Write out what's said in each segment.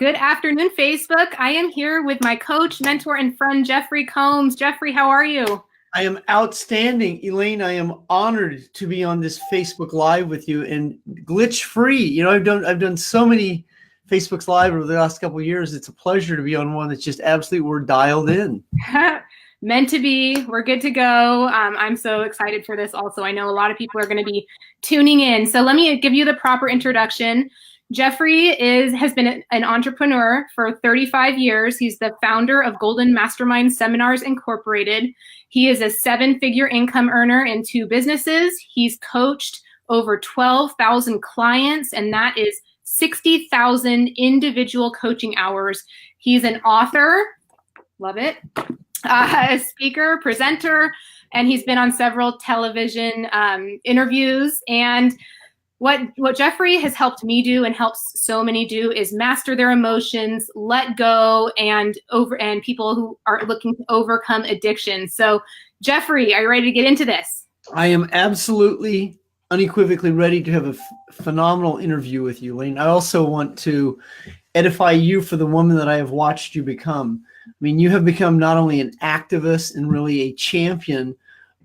Good afternoon, Facebook. I am here with my coach, mentor, and friend, Jeffery Combs. Jeffery, how are you? I am outstanding, Elaine. I am honored to be on this Facebook Live with you and glitch free. I've done so many Facebooks Live over the last couple of years. It's a pleasure to be on one that's just absolutely we're dialed in. Meant to be. We're good to go. I'm so excited for this also. I know a lot of people are going to be tuning in. So let me give you the proper introduction. Jeffery has been an entrepreneur for 35 years. He's the founder of Golden Mastermind Seminars Incorporated. He is a 7-figure income earner in 2 businesses. He's coached over 12,000 clients, and that is 60,000 individual coaching hours. He's an author, love it, a speaker, presenter, and he's been on several television interviews. And what Jeffery has helped me do and helps so many do is master their emotions, let go, and people who are looking to overcome addiction. So Jeffery, are you ready to get into this? I am absolutely unequivocally ready to have a phenomenal interview with you, Lane. I also want to edify you for the woman that I have watched you become. I mean, you have become not only an activist and really a champion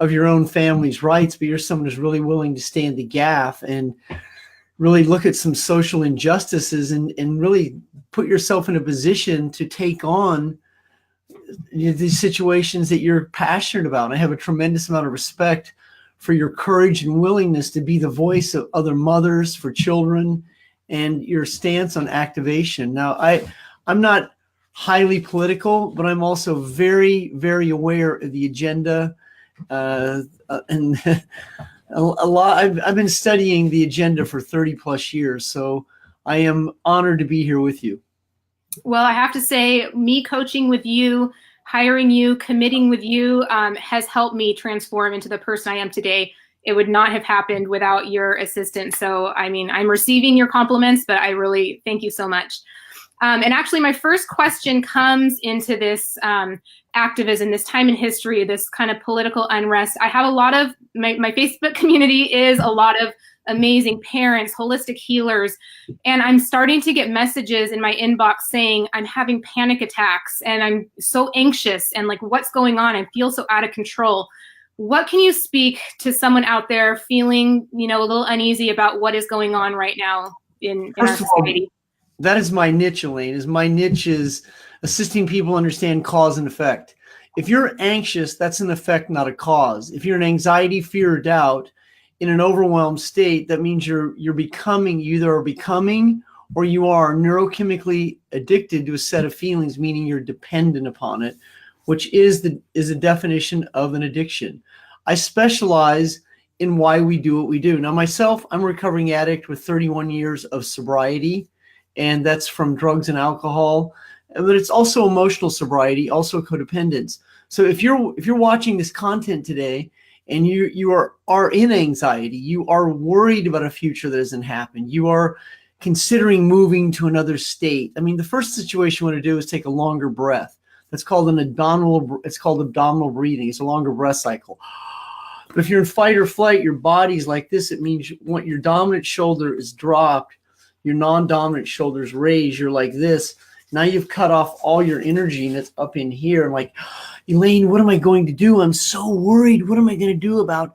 of your own family's rights, but you're someone who's really willing to stand the gap and really look at some social injustices and really put yourself in a position to take on these situations that you're passionate about. And I have a tremendous amount of respect for your courage and willingness to be the voice of other mothers for children and your stance on activation. Now, I'm not highly political, but I'm also very, very aware of the agenda. And a lot. I've been studying the agenda for 30 plus years, so I am honored to be here with you. Well, I have to say, me coaching with you, hiring you, committing with you has helped me transform into the person I am today. It would not have happened without your assistance. So, I mean, I'm receiving your compliments, but I really thank you so much. And actually, my first question comes into this activism, this time in history, this kind of political unrest. I have a lot of, my Facebook community is a lot of amazing parents, holistic healers, and I'm starting to get messages in my inbox saying I'm having panic attacks and I'm so anxious and like what's going on? I feel so out of control. What can you speak to someone out there feeling, a little uneasy about what is going on right now in our society? That is my niche, Elaine. My niche is assisting people understand cause and effect. If you're anxious, that's an effect, not a cause. If you're in anxiety, fear, or doubt, in an overwhelmed state, that means you either are becoming or you are neurochemically addicted to a set of feelings, meaning you're dependent upon it, which is a definition of an addiction. I specialize in why we do what we do. Now, myself, I'm a recovering addict with 31 years of sobriety, and that's from drugs and alcohol, but it's also emotional sobriety, also codependence. So if you're watching this content today and you are in anxiety, you are worried about a future that hasn't happened, you are considering moving to another state. I mean, the first situation you want to do is take a longer breath. That's called abdominal breathing. It's a longer breath cycle. But if you're in fight or flight, your body's like this. It means your dominant shoulder is dropped, your non-dominant shoulders raised, you're like this. Now you've cut off all your energy and it's up in here. I'm like, Elaine, what am I going to do? I'm so worried. What am I going to do about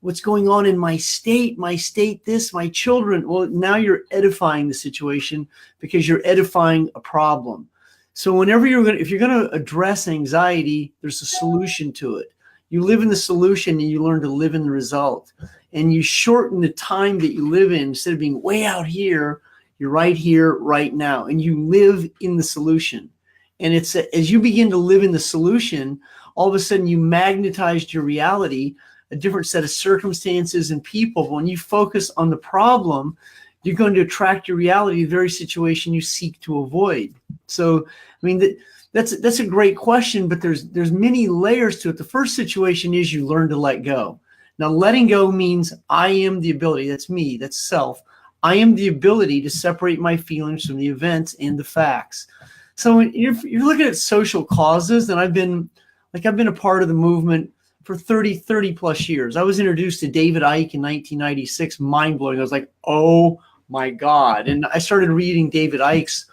what's going on in my state, my children? Well, now you're edifying the situation because you're edifying a problem. So whenever if you're going to address anxiety, there's a solution to it. You live in the solution and you learn to live in the result. And you shorten the time that you live in. Instead of being way out here, you're right here, right now. And you live in the solution. And it's as you begin to live in the solution, all of a sudden you magnetized your reality, a different set of circumstances and people. When you focus on the problem, you're going to attract your reality, the very situation you seek to avoid. So, I mean, that's a great question, but there's many layers to it. The first situation is you learn to let go. Now, letting go means I am the ability, that's me, that's self. I am the ability to separate my feelings from the events and the facts. So when you're looking at social causes, and I've been a part of the movement for 30 plus years. I was introduced to David Icke in 1996, mind blowing. I was like, oh my God. And I started reading David Icke's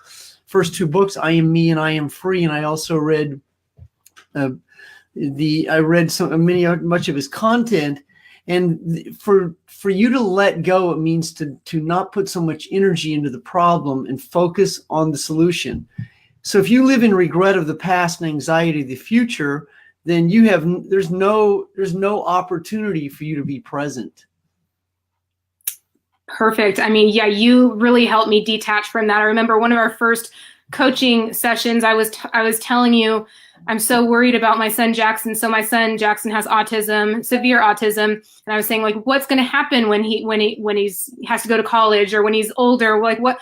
first two books, I Am Me and I Am Free. And I also read much of his content. And for you to let go, it means to not put so much energy into the problem and focus on the solution. So if you live in regret of the past and anxiety of the future, then there's no opportunity for you to be present. Perfect. I mean, yeah, you really helped me detach from that. I remember one of our first coaching sessions, I was telling you, I'm so worried about my son Jackson. So my son Jackson has autism, severe autism, and I was saying, like, what's going to happen when he has to go to college, or when he's older, like what?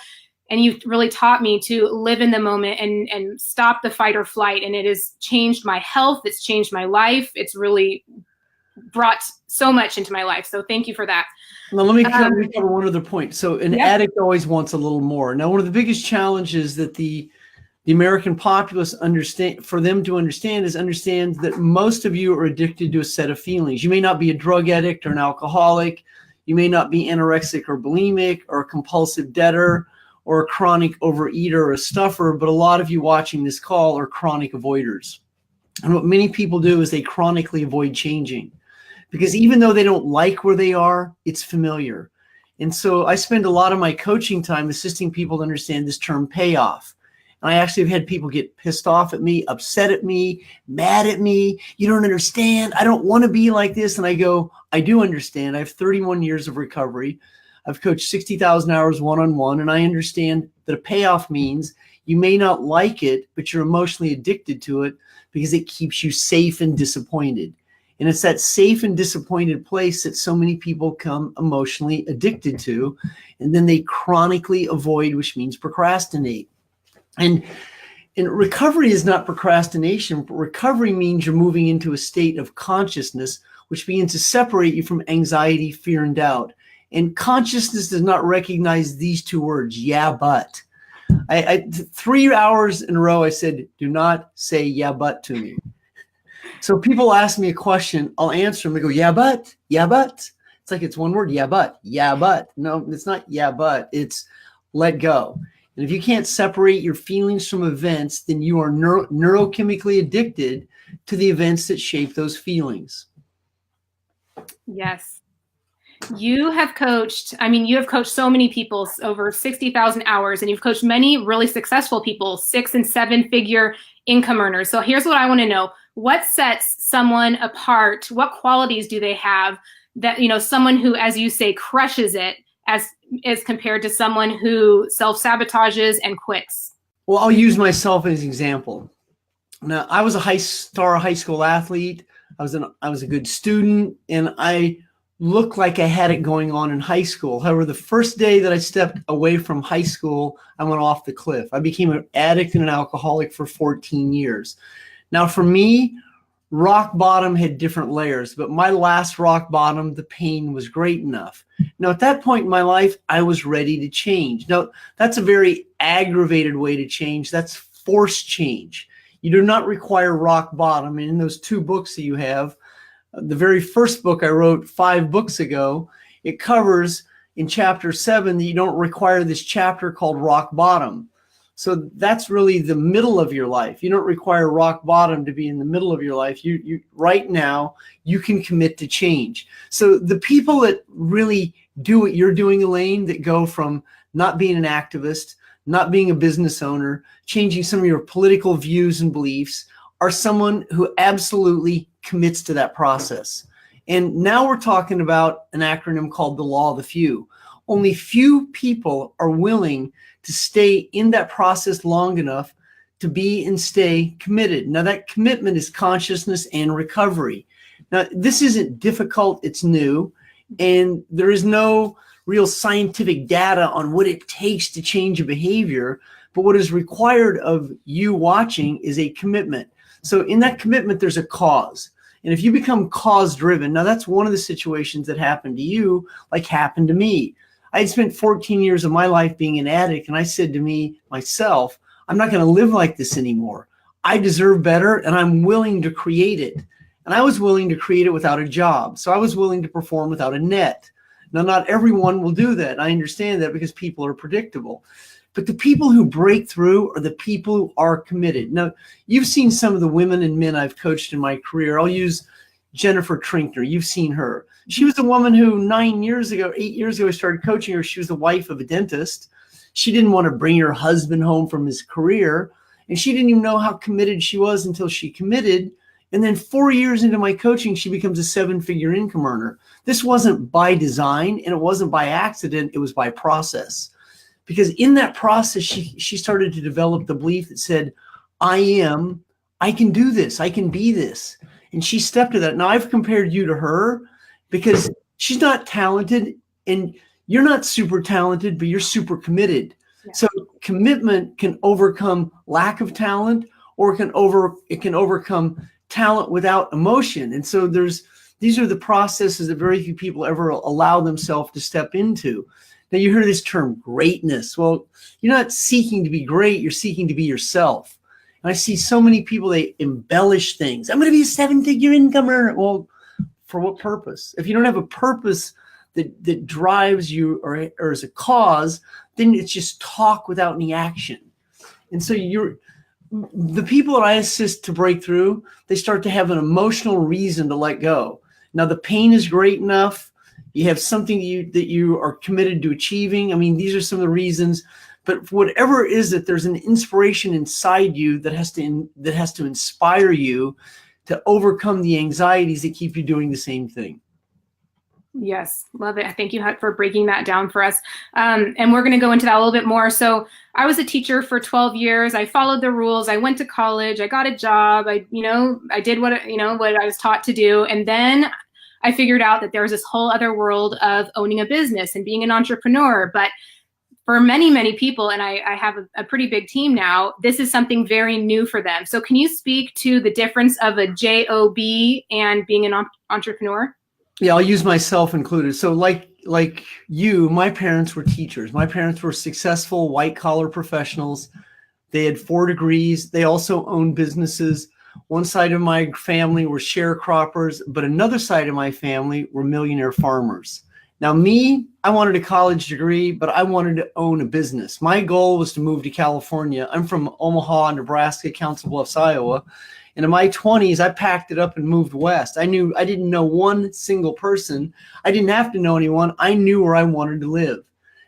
And you really taught me to live in the moment and stop the fight or flight. And it has changed my health. It's changed my life. It's really brought so much into my life. So thank you for that. Now, let me cover one other point. So an addict always wants a little more. Now, one of the biggest challenges that the American populace understand that most of you are addicted to a set of feelings. You may not be a drug addict or an alcoholic. You may not be anorexic or bulimic or a compulsive debtor or a chronic overeater or a stuffer, but a lot of you watching this call are chronic avoiders. And what many people do is they chronically avoid changing, because even though they don't like where they are, it's familiar. And so I spend a lot of my coaching time assisting people to understand this term payoff. And I actually have had people get pissed off at me, upset at me, mad at me. You don't understand. I don't want to be like this. And I go, I do understand. I have 31 years of recovery. I've coached 60,000 hours one-on-one, and I understand that a payoff means you may not like it, but you're emotionally addicted to it because it keeps you safe and disappointed. And it's that safe and disappointed place that so many people become emotionally addicted to, and then they chronically avoid, which means procrastinate. And recovery is not procrastination, but recovery means you're moving into a state of consciousness, which begins to separate you from anxiety, fear, and doubt. And consciousness does not recognize these two words, yeah, but. 3 hours in a row, I said, do not say yeah, but to me. So people ask me a question, I'll answer them. They go, yeah, but, yeah, but. It's like it's one word, yeah, but, yeah, but. No, it's not yeah, but. It's let go. And if you can't separate your feelings from events, then you are neurochemically addicted to the events that shape those feelings. Yes. You have coached so many people, over 60,000 hours, and you've coached many really successful people, 6- and 7-figure income earners. So here's what I want to know. What sets someone apart? What qualities do they have that, someone who, as you say, crushes it as compared to someone who self-sabotages and quits? Well, I'll use myself as an example. Now, I was a high school athlete. I was a good student, and I looked like I had it going on in high school. However, the first day that I stepped away from high school, I went off the cliff. I became an addict and an alcoholic for 14 years. Now, for me, rock bottom had different layers, but my last rock bottom, the pain was great enough. Now, at that point in my life, I was ready to change. Now, that's a very aggravated way to change. That's forced change. You do not require rock bottom. And in those 2 books that you have, the very first book I wrote 5 books ago, it covers in chapter 7 that you don't require this chapter called rock bottom. So that's really the middle of your life. You don't require rock bottom to be in the middle of your life. You right now, you can commit to change. So the people that really do what you're doing, Elaine, that go from not being an activist, not being a business owner, changing some of your political views and beliefs, are someone who absolutely commits to that process. And now we're talking about an acronym called the law of the few. Only few people are willing to stay in that process long enough to be and stay committed. Now, that commitment is consciousness and recovery. Now, this isn't difficult, it's new, and there is no real scientific data on what it takes to change a behavior, but what is required of you watching is a commitment. So in that commitment, there's a cause. And if you become cause-driven, now that's one of the situations that happened to you, like happened to me. I had spent 14 years of my life being an addict, and I said to myself, I'm not going to live like this anymore. I deserve better, and I'm willing to create it. And I was willing to create it without a job. So I was willing to perform without a net. Now, not everyone will do that. I understand that because people are predictable. But the people who break through are the people who are committed. Now, you've seen some of the women and men I've coached in my career. I'll use Jennifer Trinkner. You've seen her. She was a woman who 8 years ago, I started coaching her. She was the wife of a dentist. She didn't want to bring her husband home from his career. And she didn't even know how committed she was until she committed. And then 4 years into my coaching, she becomes a 7-figure income earner. This wasn't by design and it wasn't by accident. It was by process. Because in that process, she started to develop the belief that said, I can do this. I can be this. And she stepped to that. Now, I've compared you to her because she's not talented and you're not super talented, but you're super committed. Yeah. So commitment can overcome lack of talent, or it can overcome talent without emotion. And so these are the processes that very few people ever allow themselves to step into. Now, you hear this term greatness. Well, you're not seeking to be great. You're seeking to be yourself. And I see so many people, they embellish things. I'm going to be a 7-figure income earner. Well, for what purpose? If you don't have a purpose that drives you or as a cause, then it's just talk without any action. And so the people that I assist to break through, they start to have an emotional reason to let go. Now, the pain is great enough. You have something that you are committed to achieving. I mean, these are some of the reasons. But whatever it is, that there's an inspiration inside you that has to inspire you to overcome the anxieties that keep you doing the same thing. Yes, love it. Thank you for breaking that down for us. And we're going to go into that a little bit more. So I was a teacher for 12 years. I followed the rules. I went to college. I got a job. I did what I was taught to do. And then I figured out that there was this whole other world of owning a business and being an entrepreneur. But for many, many people, and I have a pretty big team now, this is something very new for them. So can you speak to the difference of a job and being an entrepreneur? Yeah, I'll use myself included. So like you, my parents were teachers. My parents were successful white-collar professionals. They had 4 degrees. They also owned businesses. One side of my family were sharecroppers, but another side of my family were millionaire farmers. Now me, I wanted a college degree, but I wanted to own a business. My goal was to move to California. I'm from Omaha, Nebraska, Council Bluffs, Iowa. And in my 20s, I packed it up and moved west. I didn't know one single person. I didn't have to know anyone. I knew where I wanted to live.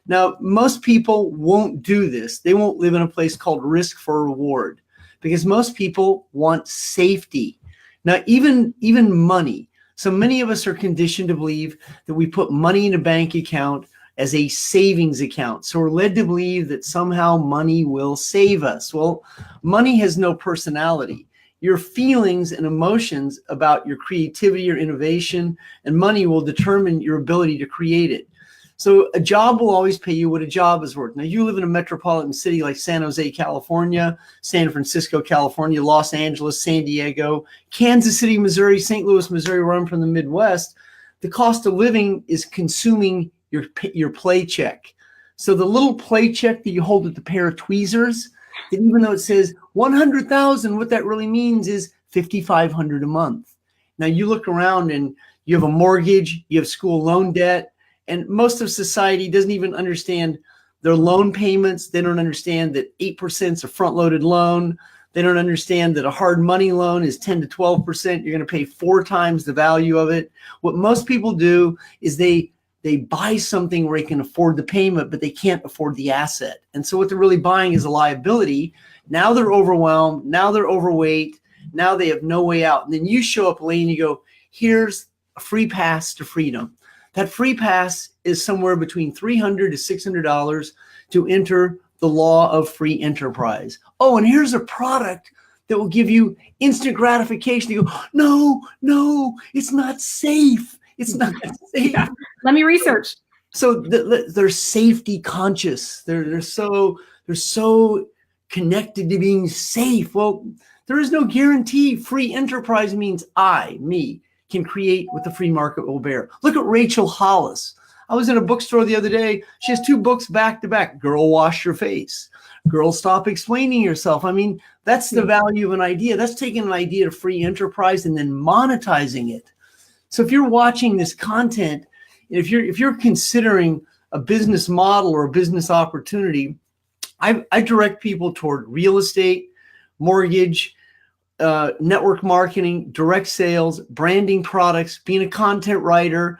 Now, most people won't do this. They won't live in a place called risk for reward because most people want safety. Now, even money. So many of us are conditioned to believe that we put money in a bank account as a savings account. So we're led to believe that somehow money will save us. Well, money has no personality. Your feelings and emotions about your creativity or innovation and money will determine your ability to create it. So a job will always pay you what a job is worth. Now, you live in a metropolitan city like San Jose, California, San Francisco, California, Los Angeles, San Diego, Kansas City, Missouri, St. Louis, Missouri, where I'm from the Midwest. The cost of living is consuming your play check. So the little play check that you hold with the pair of tweezers, that even though it says 100,000, what that really means is $5,500 a month. Now you look around and you have a mortgage, you have school loan debt, and most of society doesn't even understand their loan payments. They don't understand that 8% is a front-loaded loan. They don't understand that a hard money loan is 10 to 12%. You're going to pay 4 times the value of it. What most people do is they buy something where they can afford the payment, but they can't afford the asset. And so what they're really buying is a liability. Now they're overwhelmed. Now they're overweight. Now they have no way out. And then you show up, Elaine, and you go, here's a free pass to freedom. That free pass is somewhere between $300 to $600 to enter the law of free enterprise. Oh, and here's a product that will give you instant gratification. You go, no, it's not safe. It's not safe. Yeah. Let me research. So they're safety conscious. They're so connected to being safe. Well, there is no guarantee. Free enterprise means me, can create what the free market will bear. Look at Rachel Hollis. I was in a bookstore the other day. She has 2 books back to back. Girl, Wash Your Face. Girl, Stop Explaining Yourself. I mean, that's the value of an idea. That's taking an idea to free enterprise and then monetizing it. So if you're watching this content, if you're considering a business model or a business opportunity, I direct people toward real estate, mortgage, network marketing, direct sales, branding products, being a content writer,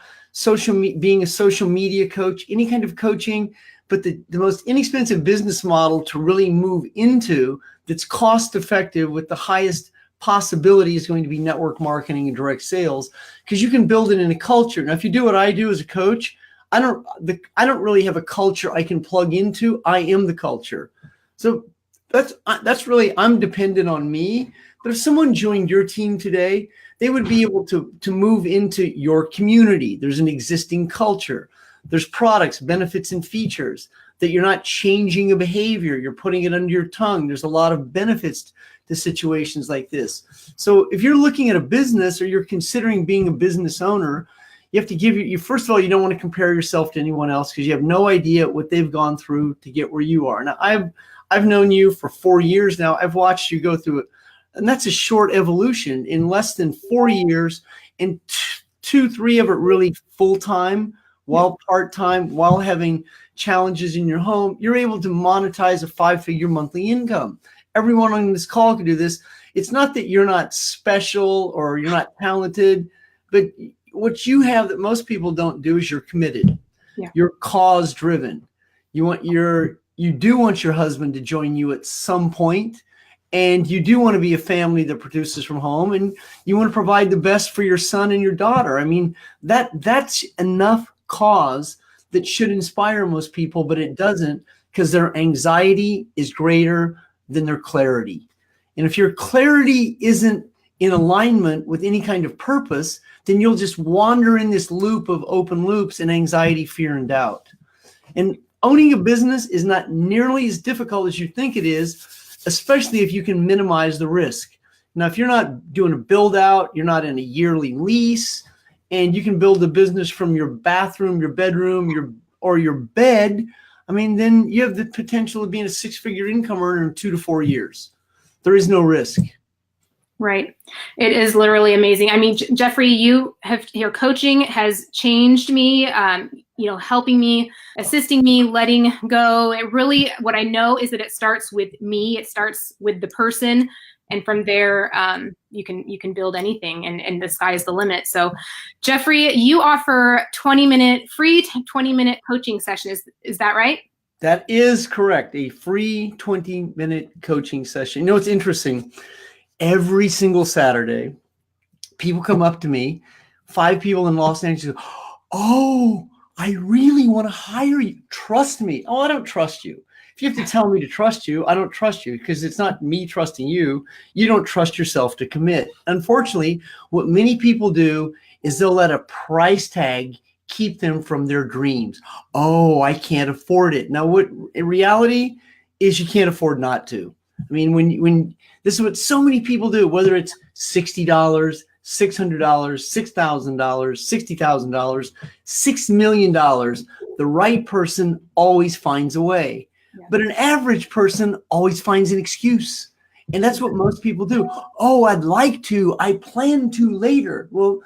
being a social media coach, any kind of coaching. But the most inexpensive business model to really move into that's cost effective with the highest possibility is going to be network marketing and direct sales, because you can build it in a culture. Now, if you do what I do as a coach, I don't really have a culture I can plug into. I am the culture. So that's really, I'm dependent on me. But if someone joined your team today, they would be able to move into your community. There's an existing culture. There's products, benefits, and features that you're not changing a behavior. You're putting it under your tongue. There's a lot of benefits to situations like this. So if you're looking at a business or you're considering being a business owner, you have to give you first of all, you don't want to compare yourself to anyone else because you have no idea what they've gone through to get where you are. Now, I've known you for 4 years now. I've watched you go through it. And that's a short evolution. In less than 4 years, and 2-3 of it really full-time, while part-time, while having challenges in your home, you're able to monetize a 5-figure monthly income. Everyone on this call can do this. It's not that you're not special or you're not talented, but what you have that most people don't do is you're committed. Yeah. You're cause-driven. You do want your husband to join you at some point. And you do want to be a family that produces from home, and you want to provide the best for your son and your daughter. I mean, that's enough cause that should inspire most people, but it doesn't, because their anxiety is greater than their clarity. And if your clarity isn't in alignment with any kind of purpose, then you'll just wander in this loop of open loops and anxiety, fear, and doubt. And owning a business is not nearly as difficult as you think it is, especially if you can minimize the risk. Now, if you're not doing a build out, you're not in a yearly lease, and you can build a business from your bathroom, your bedroom, your bed, I mean, then you have the potential of being a 6-figure income earner in 2 to 4 years. There is no risk. Right. It is literally amazing. I mean, Jeffrey, your coaching has changed me, helping me, assisting me, letting go. It really, what I know is that it starts with me. It starts with the person. And from there, you can build anything, and the sky is the limit. So Jeffrey, you offer free 20-minute coaching sessions. Is that right? That is correct. A free 20-minute coaching session. You know, it's interesting. Every single Saturday, people come up to me, 5 people in Los Angeles, oh, I really want to hire you. Trust me. Oh, I don't trust you. If you have to tell me to trust you, I don't trust you, because it's not me trusting you. You don't trust yourself to commit. Unfortunately, what many people do is they'll let a price tag keep them from their dreams. Oh, I can't afford it. Now, what in reality is you can't afford not to. I mean, when this is what so many people do, whether it's $60, $600, $6,000, $60,000, $6 million, the right person always finds a way. Yeah. But an average person always finds an excuse. And that's what most people do. Oh, I'd like to, I plan to later. Well,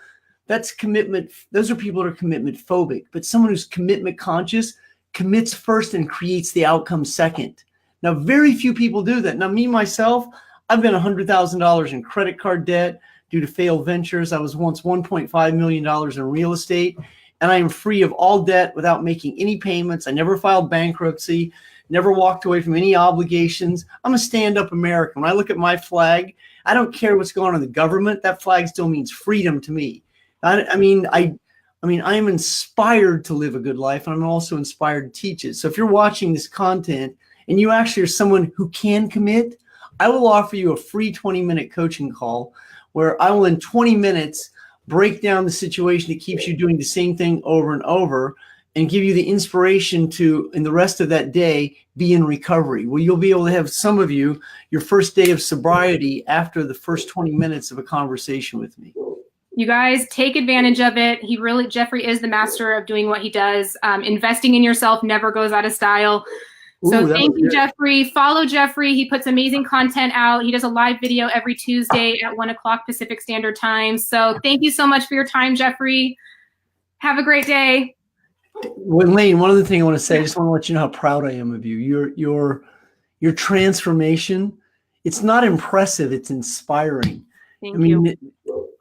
that's commitment. Those are people that are commitment phobic. But someone who's commitment conscious commits first and creates the outcome second. Now, very few people do that. Now, me, myself, I've been $100,000 in credit card debt due to failed ventures. I was once $1.5 million in real estate, and I am free of all debt without making any payments. I never filed bankruptcy, never walked away from any obligations. I'm a stand-up American. When I look at my flag, I don't care what's going on in the government. That flag still means freedom to me. I mean, I am inspired to live a good life, and I'm also inspired to teach it. So if you're watching this content and you actually are someone who can commit, I will offer you a free 20-minute coaching call where I will, in 20 minutes, break down the situation that keeps you doing the same thing over and over and give you the inspiration to, in the rest of that day, be in recovery. Well, you'll be able to have, some of you, your first day of sobriety after the first 20 minutes of a conversation with me. You guys take advantage of it. Jeffrey is the master of doing what he does. Investing in yourself never goes out of style. So thank you, Jeffrey. Follow Jeffrey. He puts amazing content out. He does a live video every Tuesday at 1 o'clock Pacific Standard Time. So thank you so much for your time, Jeffrey. Have a great day. Well, Lane, one other thing I want to say, I just want to let you know how proud I am of you. your transformation. It's not impressive, it's inspiring. Thank you.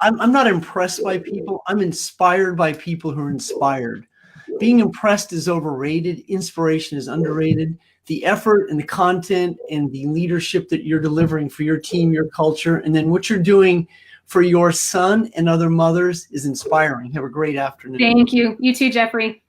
I'm not impressed by people. I'm inspired by people who are inspired. Being impressed is overrated. Inspiration is underrated. The effort and the content and the leadership that you're delivering for your team, your culture, and then what you're doing for your son and other mothers is inspiring. Have a great afternoon. Thank you. You too, Jeffrey.